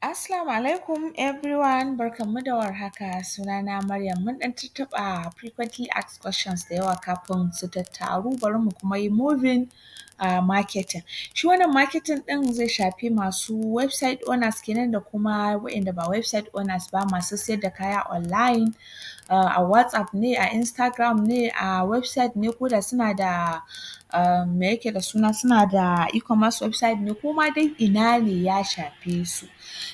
Assalamu alaikum everyone, barkanmu da warhaka, sunana Maryam. Mun ɗan tattaɓa frequently asked questions da yawa kafin su tattaru bari mu kuma yi moving marketing. Shi wannan marketing ɗin zai shafi masu website owners kenan da kuma waɗanda ba website owners ba, masu sayar da kaya online, a WhatsApp ne, a Instagram ne, a website ne, ko da suna da suna da e-commerce website ne, ko ma dai ina ne ya shafe su.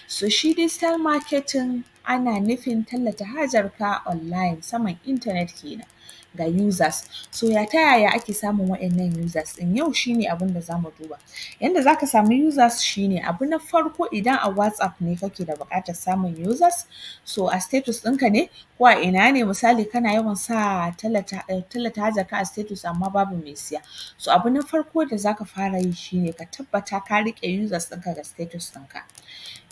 So shi digital marketing ana nufin tallata hajarka online saman intanet kenan ga users. So ta yaya ake samun waɗannan users ɗin? Yau shi ne abin da za mu duba. Yanda za ka samu users shi ne, abu na farko idan a WhatsApp ne kake da buƙatar samun users, so a status ɗinka ne ko a ina ne, misali kana yawan sa tallata hajarka a status amma babu mai siya. So abu na farko da za ka fara yi shi ne ka tabbata ka riƙe users ɗinka ga status ɗinka.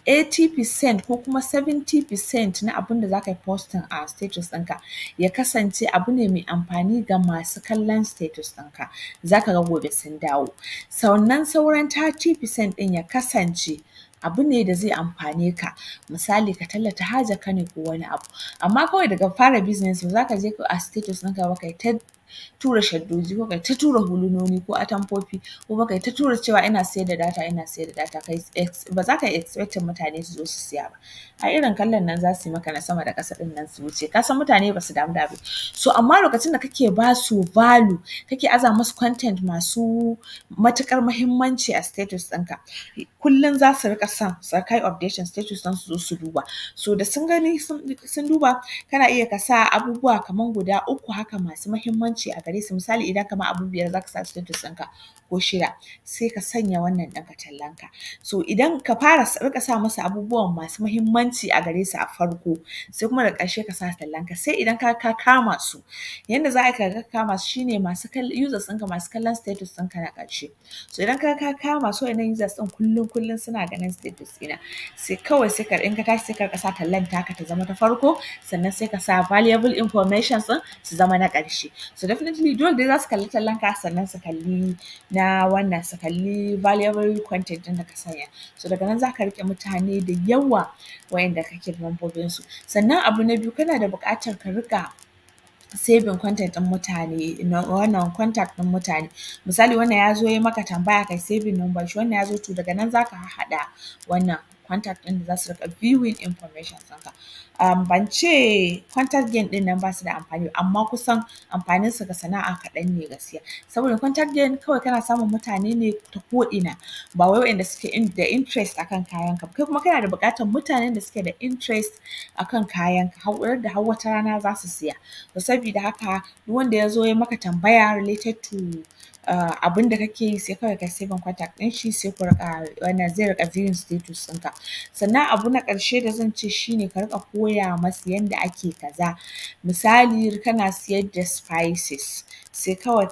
80% ko kuma 70% na abin da za ka yi posting a status ɗinka ya kasance abu ne mai amfani ga masu kallon status ɗinka, za ka ga gobe sun dawo. Sannan sauran 30% ɗin ya kasance abu ne da zai amfane ka, misali ka tallata hajarka ne ko wani abu. Amma kawai daga fara business ba za ka je a status ɗinka ba kai ta tura shaddoji ko kai ta tura hulunoni ko atamfofi ko kuma kai ta tura cewa ina sayar da data, ba za ka yi expecting mutane su zo su siya ba. Ai irin kallon nan za su yi maka na sama da ƙasa ɗin nan su wuce, ka san mutane ba su damu da abin. So amma lokacin da kake ba su value, kake aza musu content masu matuƙar muhimmanci a status ɗinka, kullum za su riƙa son su kai updation status don su zo su duba. So da sun gani sun duba, kana iya ka sa abubuwa kaman guda 3 haka masu muhimmanci a gare su, misali idan kaman abu 5 za ka sa status ɗinka ko 6, sai ka sanya wannan ɗinka tallanka. So idan ka fara riƙa sa musu abubuwan masu muhimmanci a gare su a farko, sai kuma daga ƙarshe ka sa tallanka, sai idan ka kama su. Yanda za a yi ka kama su shi ne users ɗinka masu kallon status ɗinka na ƙarshe. So idan ka kama su waɗannan users ɗin kullum suna ganin status ɗina, sai kawai in ka tashi sai ka riƙa sa tallan taka ta zama ta farko, sannan sai ka sa valuable information ɗin su zama na ƙarshe. So definitely dole dai za su kalli tallanka sannan su kalli su kalli valuable content ɗin da ka sanya. So daga nan za ka riƙe mutane da yawa waɗanda kake da lambobinsu. Sannan abu na biyu, kana da buƙatar ka riƙa saving content ɗin mutane, contact ɗin mutane. Misali wannan ya zo ya yi maka tambaya kai saving number shi, wannan ya zo, to daga nan za ka hahhaɗa wannan contact ɗin da za su riƙa viewing information ɗinka. Ban ce contact gain ɗin nan ba su da amfani, amma kusan amfaninsu ga sana'a kaɗan ne gaskiya. Saboda contact gain kawai kana samun mutane ne ta ko'ina, ba wai waɗanda suke da interest a kan kayanka ba. Kai kuma kana da buƙatar mutanen da suke da interest a kan kayanka, da har wata rana za su siya. To sabida haka duk wanda ya zo ya maka tambaya related to abin da kake yi, sai kawai kai saving contact ɗin shi, sai zai riƙa viewing status ɗinka. Sannan abu na ƙarshe da zan ce shi ne ka riƙa koya masu yanda ake kaza. Misali kana siyar da spices, sai kawai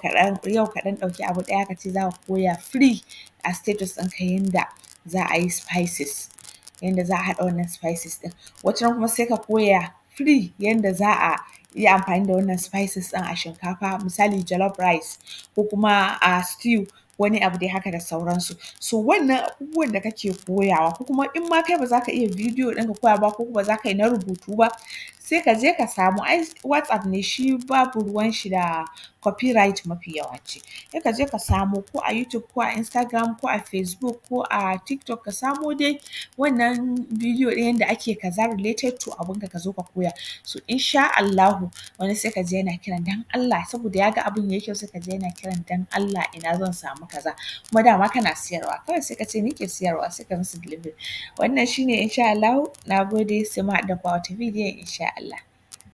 yau ka ɗan ɗauki abu ɗaya ka ce za ka koya free a status ɗinka yanda za a yi spices, yanda za a haɗa wannan spices ɗin. Wataran kuma sai ka koya free yanda za a yi amfani da wannan spices ɗin a shinkafa, misali jollof rice ko kuma a stew, wani abu dai haka da sauransu. So wannan abubuwan da kake koyawa, ko kuma in ma kai ba za ka iya bidiyo ɗin ka koya ba, ko kuma ba za ka yi na rubutu ba, sai ka je ka samu, WhatsApp ne shi babu ruwan shi da copyright mafi yawanci. Sai ka je ka samo ko a YouTube ko a Instagram ko a Facebook ko a TikTok, ka samo dai wannan bidiyo ɗin yanda ake kaza related to abunka ka zo ka koya. So in sha Allahu wani sai ka ji yana kiran dan Allah, saboda ya ga abin yayi kyau, sai ka ji yana kiran dan Allah ina zan samu kaza, kuma dama kana siyarwa, kawai sai ka ce ni ke siyarwa, sai ka musu delivery. Wannan shi ne in sha Allahu. Na gode, sai mu haɗu da ku a wata bidiyon in sha Allah.